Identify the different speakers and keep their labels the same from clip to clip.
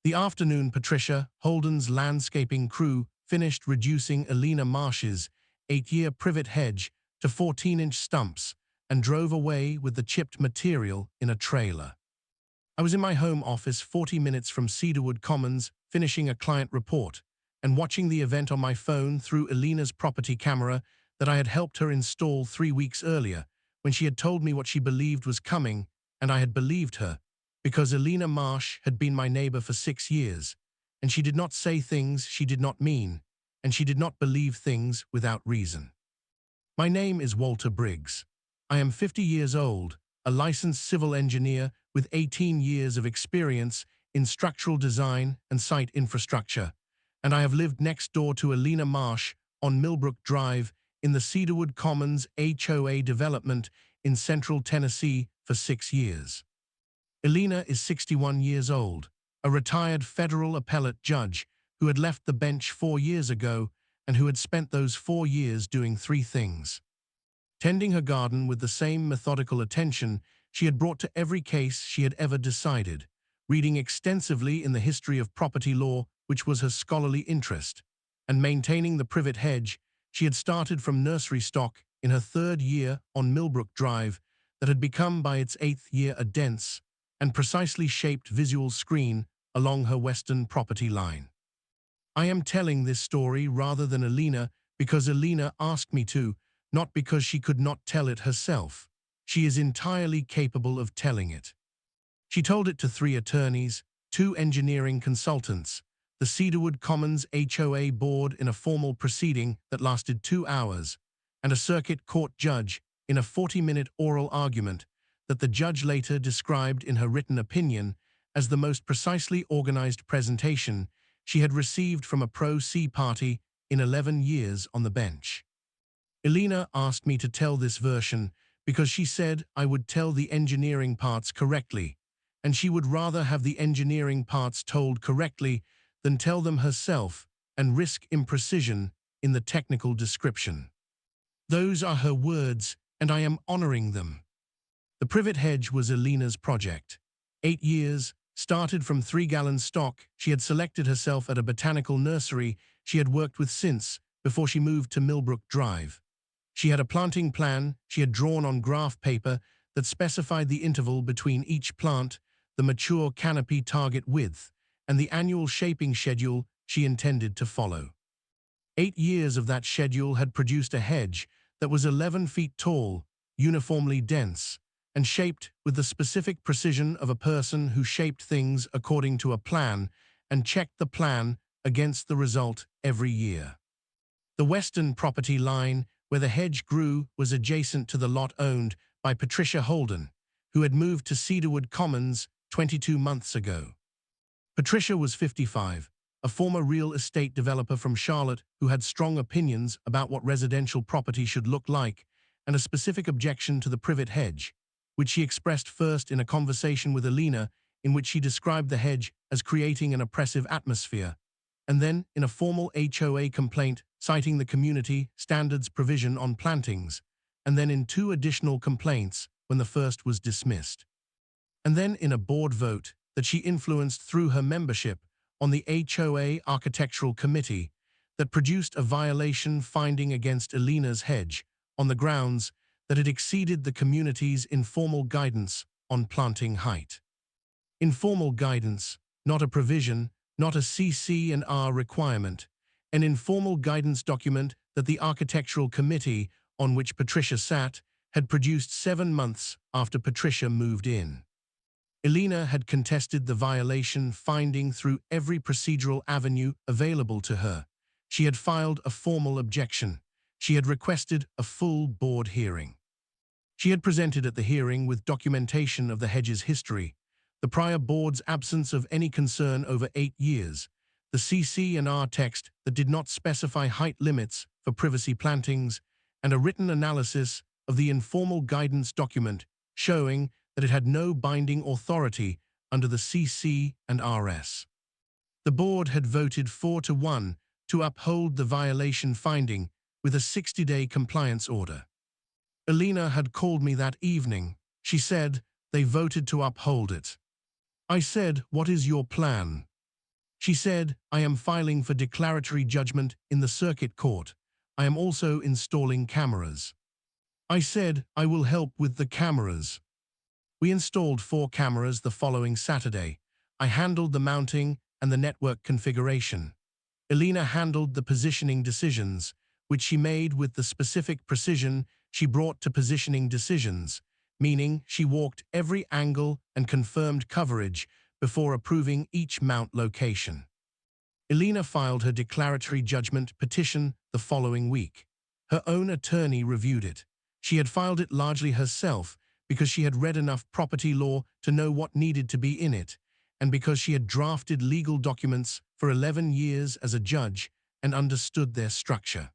Speaker 1: The afternoon Patricia, Holden's landscaping crew, finished reducing Elena Marsh's 8-year privet hedge to 14-inch stumps and drove away with the chipped material in a trailer. I was in my home office 40 minutes from Cedarwood Commons, finishing a client report, and watching the event on my phone through Elena's property camera that I had helped her install 3 weeks earlier, when she had told me what she believed was coming, and I had believed her, because Elena Marsh had been my neighbor for 6 years, and she did not say things she did not mean, and she did not believe things without reason. My name is Walter Briggs. I am 50 years old, a licensed civil engineer with 18 years of experience in structural design and site infrastructure, and I have lived next door to Elena Marsh on Millbrook Drive in the Cedarwood Commons HOA development in central Tennessee for 6 years. Elena is 61 years old, a retired federal appellate judge who had left the bench 4 years ago and who had spent those 4 years doing 3 things. Tending her garden with the same methodical attention she had brought to every case she had ever decided, reading extensively in the history of property law, which was her scholarly interest, and maintaining the privet hedge she had started from nursery stock in her 3rd year on Millbrook Drive that had become by its 8th year a dense and precisely shaped visual screen along her western property line. I am telling this story rather than Elena because Elena asked me to, not because she could not tell it herself. She is entirely capable of telling it. She told it to 3 attorneys, 2 engineering consultants, the Cedarwood Commons HOA board in a formal proceeding that lasted 2 hours, and a circuit court judge in a 40-minute oral argument that the judge later described in her written opinion as the most precisely organized presentation she had received from a pro-C party in 11 years on the bench. Elena asked me to tell this version because she said I would tell the engineering parts correctly, and she would rather have the engineering parts told correctly than tell them herself and risk imprecision in the technical description. Those are her words, and I am honoring them. The privet hedge was Elena's project. 8 years, started from 3-gallon stock she had selected herself at a botanical nursery she had worked with since, before she moved to Millbrook Drive. She had a planting plan she had drawn on graph paper that specified the interval between each plant, the mature canopy target width, and the annual shaping schedule she intended to follow. 8 years of that schedule had produced a hedge that was 11 feet tall, uniformly dense, and shaped with the specific precision of a person who shaped things according to a plan and checked the plan against the result every year. The western property line where the hedge grew was adjacent to the lot owned by Patricia Holden, who had moved to Cedarwood Commons 22 months ago. Patricia was 55, a former real estate developer from Charlotte who had strong opinions about what residential property should look like and a specific objection to the privet hedge, which she expressed first in a conversation with Elena in which she described the hedge as creating an oppressive atmosphere, and then in a formal HOA complaint citing the community standards provision on plantings, and then in 2 additional complaints when the first was dismissed. And then in a board vote that she influenced through her membership on the HOA Architectural Committee that produced a violation finding against Elena's hedge on the grounds that it exceeded the community's informal guidance on planting height. Informal guidance, not a provision, not a CC&R requirement, an informal guidance document that the Architectural Committee, on which Patricia sat, had produced 7 months after Patricia moved in. Elena had contested the violation finding through every procedural avenue available to her. She had filed a formal objection. She had requested a full board hearing. She had presented at the hearing with documentation of the hedge's history, the prior board's absence of any concern over 8 years, the CC&R text that did not specify height limits for privacy plantings, and a written analysis of the informal guidance document showing that it had no binding authority under the CC&RS. The board had voted 4-1 to uphold the violation finding with a 60-day compliance order. Elena had called me that evening. She said they voted to uphold it. I said, "What is your plan?" She said, I am filing for declaratory judgment in the circuit court. I am also installing cameras. I said, I will help with the cameras. We installed 4 cameras the following Saturday. I handled the mounting and the network configuration. Elena handled the positioning decisions, which she made with the specific precision she brought to positioning decisions, meaning she walked every angle and confirmed coverage before approving each mount location. Elena filed her declaratory judgment petition the following week. Her own attorney reviewed it. She had filed it largely herself because she had read enough property law to know what needed to be in it, and because she had drafted legal documents for 11 years as a judge and understood their structure.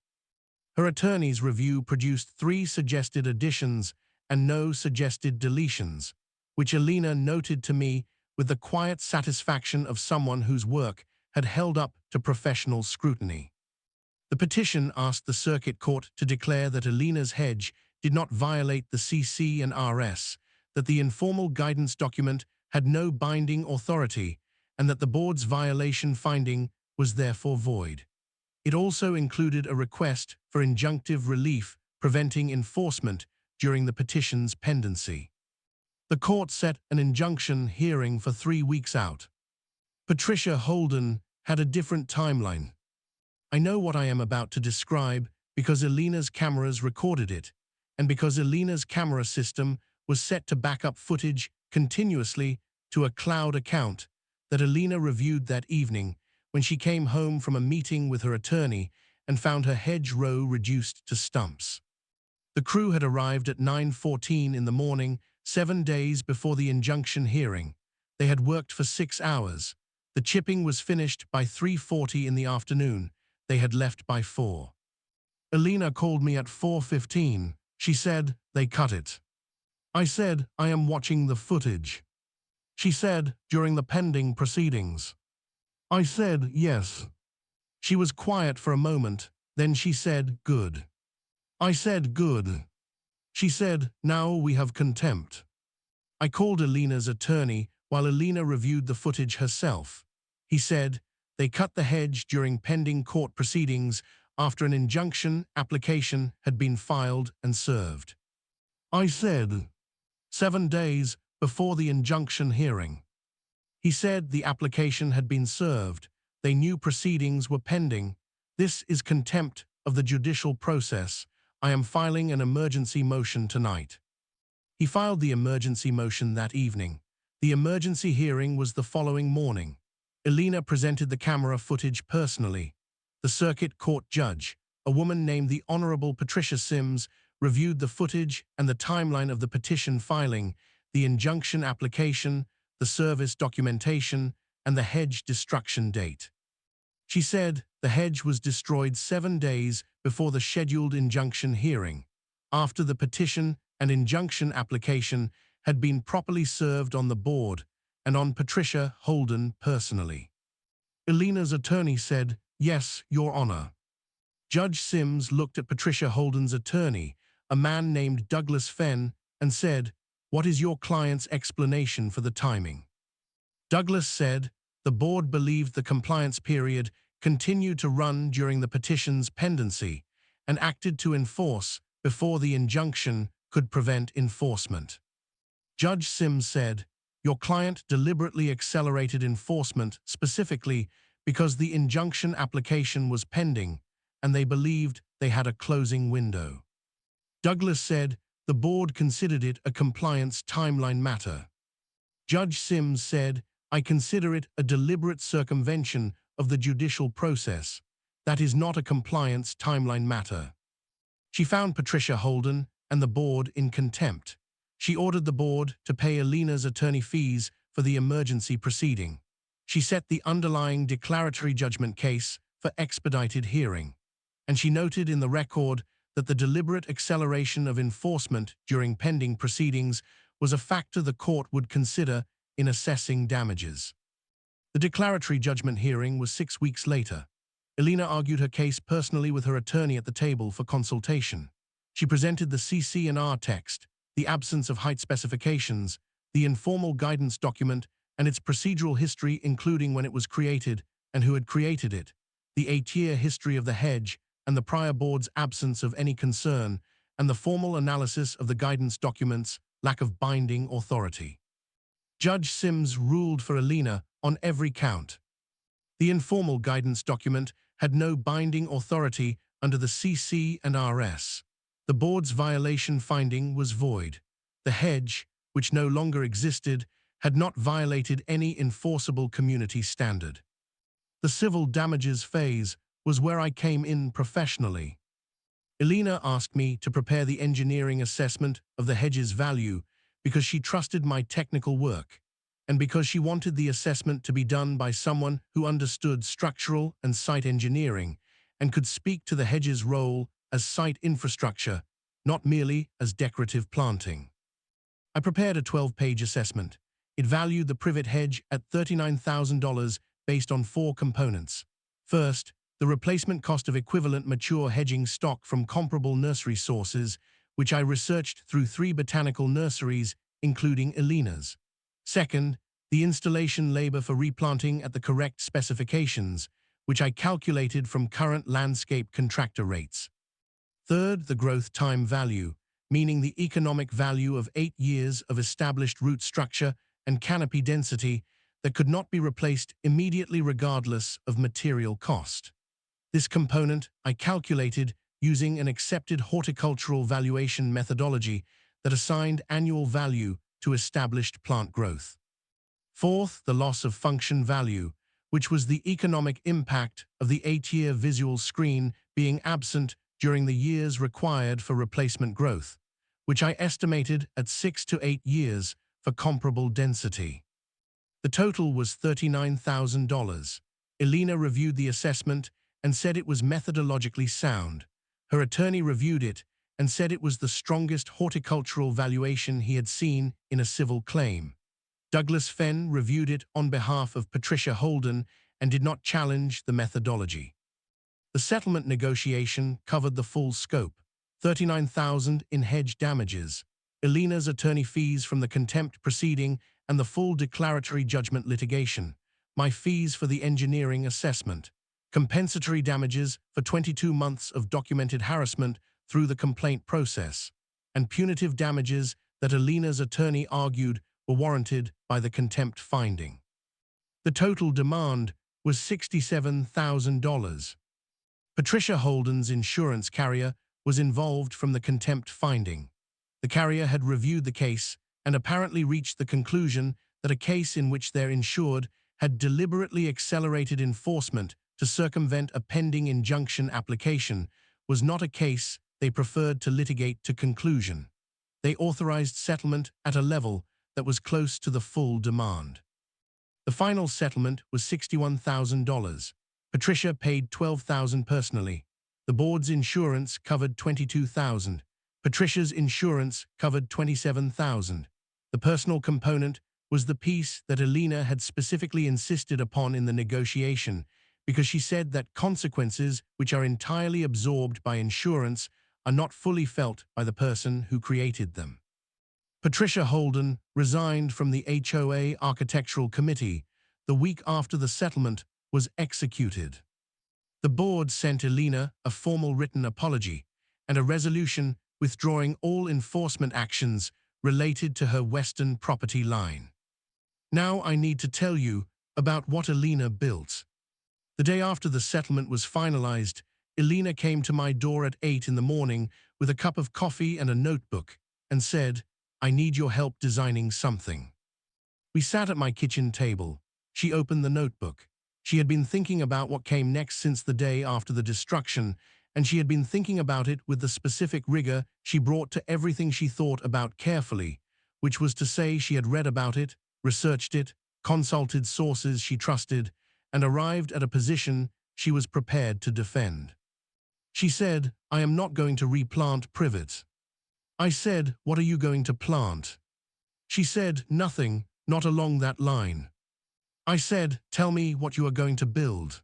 Speaker 1: Her attorney's review produced 3 suggested additions and no suggested deletions, which Elena noted to me with the quiet satisfaction of someone whose work had held up to professional scrutiny. The petition asked the circuit court to declare that Elena's hedge did not violate the CC and RS, that the informal guidance document had no binding authority, and that the board's violation finding was therefore void. It also included a request for injunctive relief preventing enforcement during the petition's pendency. The court set an injunction hearing for 3 weeks out. Patricia Holden had a different timeline. I know what I am about to describe because Elena's cameras recorded it, and because Elena's camera system was set to back up footage continuously to a cloud account that Elena reviewed that evening when she came home from a meeting with her attorney and found her hedge row reduced to stumps. The crew had arrived at 9:14 in the morning, 7 days before the injunction hearing. They had worked for 6 hours. The chipping was finished by 3:40 in the afternoon. They had left by 4. Elena called me at 4:15. She said, they cut it. I said, I am watching the footage. She said, during the pending proceedings. I said, yes. She was quiet for a moment, then she said, good. I said, good. She said, now we have contempt. I called Elena's attorney while Elena reviewed the footage herself. He said, they cut the hedge during pending court proceedings after an injunction application had been filed and served. I said, 7 days before the injunction hearing. He said the application had been served. They knew proceedings were pending. This is contempt of the judicial process. I am filing an emergency motion tonight. He filed the emergency motion that evening. The emergency hearing was the following morning. Elena presented the camera footage personally. The circuit court judge, a woman named the Honorable Patricia Sims, reviewed the footage and the timeline of the petition filing, the injunction application, the service documentation, and the hedge destruction date. She said the hedge was destroyed 7 days before the scheduled injunction hearing, after the petition and injunction application had been properly served on the board and on Patricia Holden personally. Elena's attorney said, yes, Your Honor. Judge Sims looked at Patricia Holden's attorney, a man named Douglas Fenn, and said, what is your client's explanation for the timing? Douglas said, the board believed the compliance period continued to run during the petition's pendency and acted to enforce before the injunction could prevent enforcement. Judge Sims said, your client deliberately accelerated enforcement specifically because the injunction application was pending and they believed they had a closing window. Douglas said, the board considered it a compliance timeline matter. Judge Sims said, I consider it a deliberate circumvention of the judicial process. That is not a compliance timeline matter. She found Patricia Holden and the board in contempt. She ordered the board to pay Elena's attorney fees for the emergency proceeding. She set the underlying declaratory judgment case for expedited hearing. And she noted in the record that the deliberate acceleration of enforcement during pending proceedings was a factor the court would consider in assessing damages. The declaratory judgment hearing was 6 weeks later. Elena argued her case personally with her attorney at the table for consultation. She presented the CC&R text, the absence of height specifications, the informal guidance document, and its procedural history including when it was created and who had created it, the 8-year history of the hedge and the prior board's absence of any concern, and the formal analysis of the guidance documents' lack of binding authority. Judge Sims ruled for Alina on every count. The informal guidance document had no binding authority under the CC and RS. The board's violation finding was void. The hedge, which no longer existed, had not violated any enforceable community standard. The civil damages phase was where I came in professionally. Alina asked me to prepare the engineering assessment of the hedge's value because she trusted my technical work, and because she wanted the assessment to be done by someone who understood structural and site engineering and could speak to the hedge's role as site infrastructure, not merely as decorative planting. I prepared a 12-page assessment. It valued the privet hedge at $39,000 based on 4 components. First, the replacement cost of equivalent mature hedging stock from comparable nursery sources, which I researched through 3 botanical nurseries, including Alina's. Second, the installation labor for replanting at the correct specifications, which I calculated from current landscape contractor rates. Third, the growth time value, meaning the economic value of 8 years of established root structure and canopy density that could not be replaced immediately regardless of material cost. This component I calculated using an accepted horticultural valuation methodology that assigned annual value to established plant growth. Fourth, the loss of function value, which was the economic impact of the 8-year visual screen being absent during the years required for replacement growth, which I estimated at 6 to 8 years for comparable density. The total was $39,000. Alina reviewed the assessment and said it was methodologically sound. Her attorney reviewed it and said it was the strongest horticultural valuation he had seen in a civil claim. Douglas Fenn reviewed it on behalf of Patricia Holden and did not challenge the methodology. The settlement negotiation covered the full scope, $39,000 in hedge damages, Alina's attorney fees from the contempt proceeding and the full declaratory judgment litigation, my fees for the engineering assessment, compensatory damages for 22 months of documented harassment through the complaint process, and punitive damages that Alina's attorney argued were warranted by the contempt finding. The total demand was $67,000. Patricia Holden's insurance carrier was involved from the contempt finding. The carrier had reviewed the case and apparently reached the conclusion that a case in which their insured had deliberately accelerated enforcement to circumvent a pending injunction application was not a case they preferred to litigate to conclusion. They authorized settlement at a level that was close to the full demand. The final settlement was $61,000. Patricia paid $12,000 personally. The board's insurance covered $22,000. Patricia's insurance covered $27,000. The personal component was the piece that Alina had specifically insisted upon in the negotiation, because she said that consequences which are entirely absorbed by insurance are not fully felt by the person who created them. Patricia Holden resigned from the HOA Architectural Committee the week after the settlement was executed. The board sent Alina a formal written apology and a resolution withdrawing all enforcement actions related to her western property line. Now I need to tell you about what Alina built. The day after the settlement was finalized, Alina came to my door at 8 in the morning with a cup of coffee and a notebook and said, "I need your help designing something." We sat at my kitchen table. She opened the notebook. She had been thinking about what came next since the day after the destruction, and she had been thinking about it with the specific rigor she brought to everything she thought about carefully, which was to say she had read about it, researched it, consulted sources she trusted, and arrived at a position she was prepared to defend. She said, "I am not going to replant privet." I said, "What are you going to plant?" She said, "Nothing, not along that line." I said, "Tell me what you are going to build."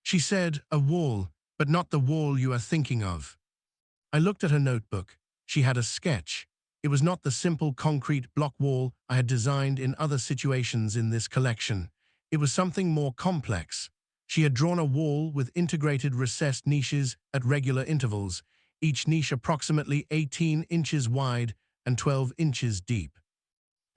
Speaker 1: She said, "A wall, but not the wall you are thinking of." I looked at her notebook. She had a sketch. It was not the simple concrete block wall I had designed in other situations in this collection. It was something more complex. She had drawn a wall with integrated recessed niches at regular intervals, each niche approximately 18 inches wide and 12 inches deep.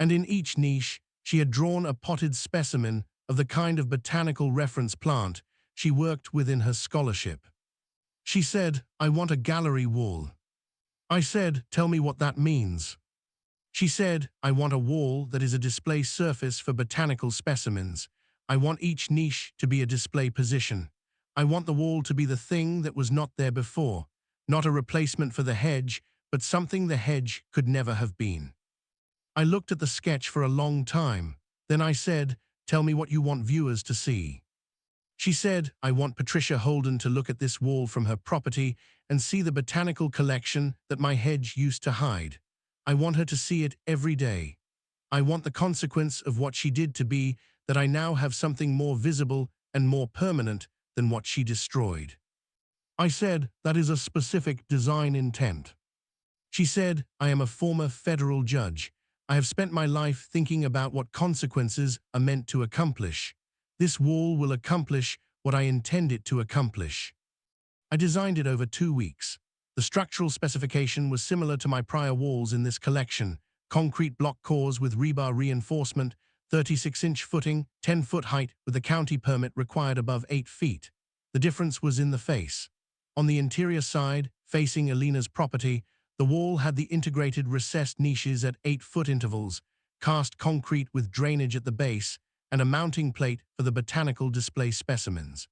Speaker 1: And in each niche, she had drawn a potted specimen of the kind of botanical reference plant she worked with in her scholarship. She said, "I want a gallery wall." I said, "Tell me what that means." She said, "I want a wall that is a display surface for botanical specimens. I want each niche to be a display position. I want the wall to be the thing that was not there before, not a replacement for the hedge, but something the hedge could never have been." I looked at the sketch for a long time. Then I said, "Tell me what you want viewers to see." She said, "I want Patricia Holden to look at this wall from her property and see the botanical collection that my hedge used to hide. I want her to see it every day. I want the consequence of what she did to be that I now have something more visible and more permanent than what she destroyed." I said, "That is a specific design intent." She said, "I am a former federal judge. I have spent my life thinking about what consequences are meant to accomplish. This wall will accomplish what I intend it to accomplish." I designed it over 2 weeks. The structural specification was similar to my prior walls in this collection: concrete block cores with rebar reinforcement, 36-inch footing, 10-foot height with a county permit required above 8 feet. The difference was in the face. On the interior side, facing Alina's property, the wall had the integrated recessed niches at 8-foot intervals, cast concrete with drainage at the base, and a mounting plate for the botanical display specimens.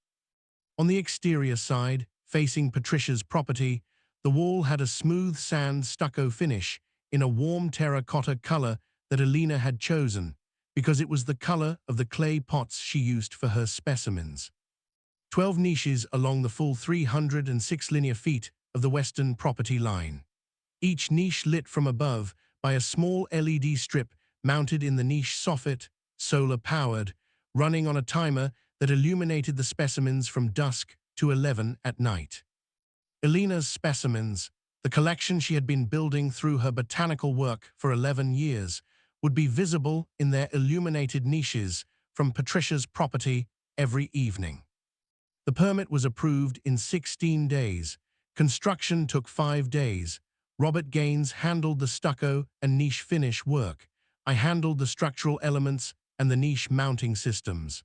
Speaker 1: On the exterior side, facing Patricia's property, the wall had a smooth sand stucco finish in a warm terracotta color that Alina had chosen, because it was the color of the clay pots she used for her specimens. 12 niches along the full 306 linear feet of the western property line. Each niche lit from above by a small LED strip mounted in the niche soffit, solar-powered, running on a timer that illuminated the specimens from dusk to 11 at night. Alina's specimens, the collection she had been building through her botanical work for 11 years, would be visible in their illuminated niches from Patricia's property every evening. The permit was approved in 16 days. Construction took 5 days. Robert Gaines handled the stucco and niche finish work. I handled the structural elements and the niche mounting systems.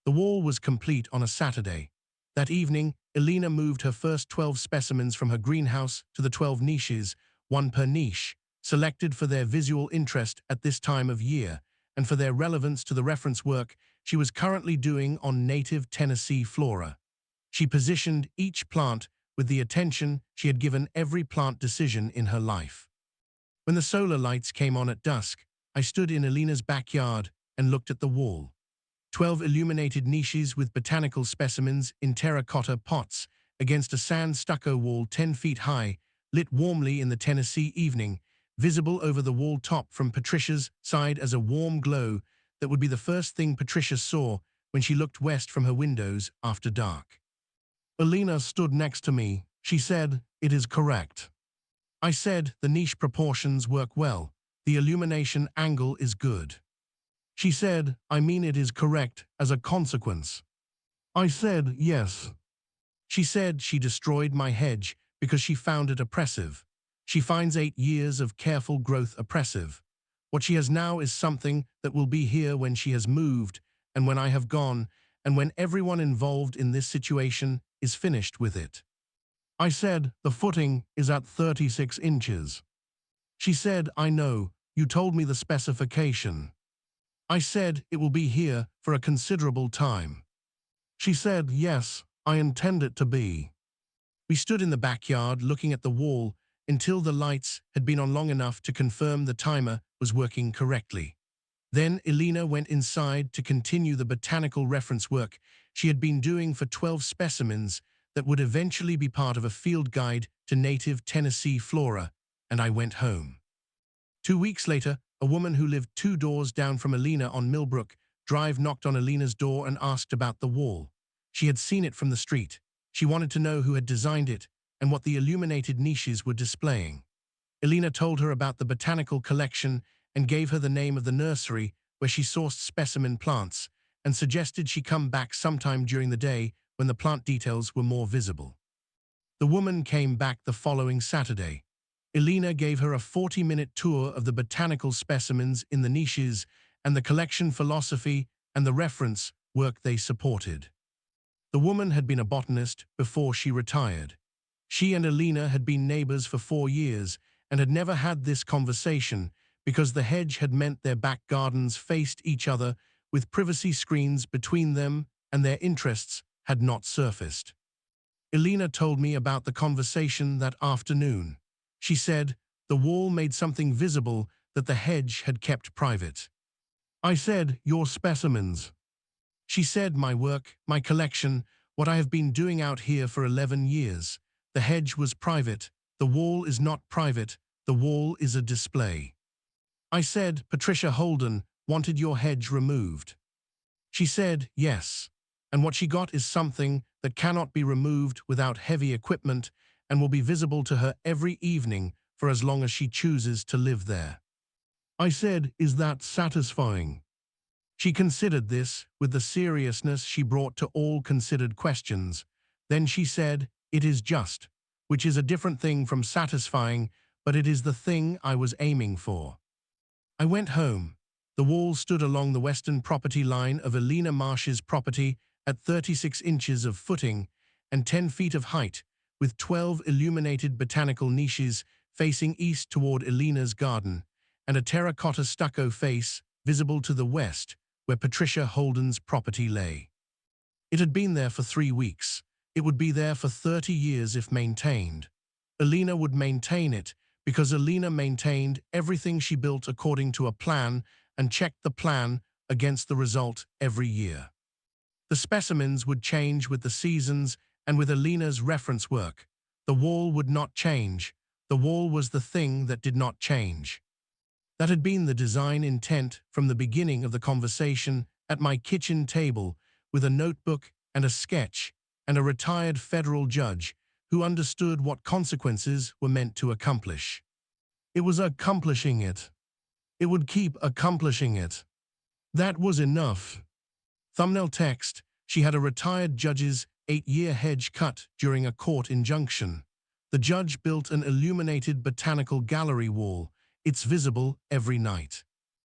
Speaker 1: The wall was complete on a Saturday. That evening, Alina moved her first 12 specimens from her greenhouse to the 12 niches, one per niche, selected for their visual interest at this time of year and for their relevance to the reference work she was currently doing on native Tennessee flora. She positioned each plant with the attention she had given every plant decision in her life. When the solar lights came on at dusk, I stood in Alina's backyard and looked at the wall. 12 illuminated niches with botanical specimens in terracotta pots against a sand stucco wall 10 feet high, lit warmly in the Tennessee evening, visible over the wall top from Patricia's side as a warm glow that would be the first thing Patricia saw when she looked west from her windows after dark. Alina stood next to me. She said, "It is correct." I said, "The niche proportions work well. The illumination angle is good." She said, "I mean it is correct as a consequence." I said, "Yes." She said she destroyed my hedge because she found it oppressive. She finds 8 years of careful growth oppressive. What she has now is something that will be here when she has moved, and when I have gone, and when everyone involved in this situation is finished with it. I said, "The footing is at 36 inches. She said, "I know, you told me the specification." I said, "It will be here for a considerable time." She said, "Yes, I intend it to be." We stood in the backyard looking at the wall until the lights had been on long enough to confirm the timer was working correctly. Then Alina went inside to continue the botanical reference work she had been doing for 12 specimens that would eventually be part of a field guide to native Tennessee flora, and I went home. 2 weeks later, a woman who lived 2 doors down from Alina on Millbrook Drive knocked on Alina's door and asked about the wall. She had seen it from the street. She wanted to know who had designed it and what the illuminated niches were displaying. Alina told her about the botanical collection and gave her the name of the nursery where she sourced specimen plants and suggested she come back sometime during the day when the plant details were more visible. The woman came back the following Saturday. Elena gave her a 40-minute tour of the botanical specimens in the niches and the collection philosophy and the reference work they supported. The woman had been a botanist before she retired. She and Elena had been neighbors for 4 years and had never had this conversation because the hedge had meant their back gardens faced each other with privacy screens between them and their interests had not surfaced. Elena told me about the conversation that afternoon. She said, the wall made something visible that the hedge had kept private. I said, your specimens. She said, my work, my collection, what I have been doing out here for 11 years. The hedge was private. The wall is not private. The wall is a display. I said, Patricia Holden wanted your hedge removed. She said, yes. And what she got is something that cannot be removed without heavy equipment and will be visible to her every evening for as long as she chooses to live there. I said, is that satisfying? She considered this with the seriousness she brought to all considered questions. Then she said, it is just, which is a different thing from satisfying, but it is the thing I was aiming for. I went home. The wall stood along the western property line of Elena Marsh's property at 36 inches of footing and 10 feet of height, with 12 illuminated botanical niches facing east toward Elena's garden, and a terracotta stucco face visible to the west, where Patricia Holden's property lay. It had been there for 3 weeks. It would be there for 30 years if maintained. Elena would maintain it because Elena maintained everything she built according to a plan and checked the plan against the result every year. The specimens would change with the seasons and with Elena's reference work. The wall would not change. The wall was the thing that did not change. That had been the design intent from the beginning of the conversation at my kitchen table with a notebook and a sketch and a retired federal judge who understood what consequences were meant to accomplish. It was accomplishing it. It would keep accomplishing it. That was enough. Thumbnail text, she had a retired judge's 8-year hedge cut during a court injunction. The judge built an illuminated botanical gallery wall. It's visible every night.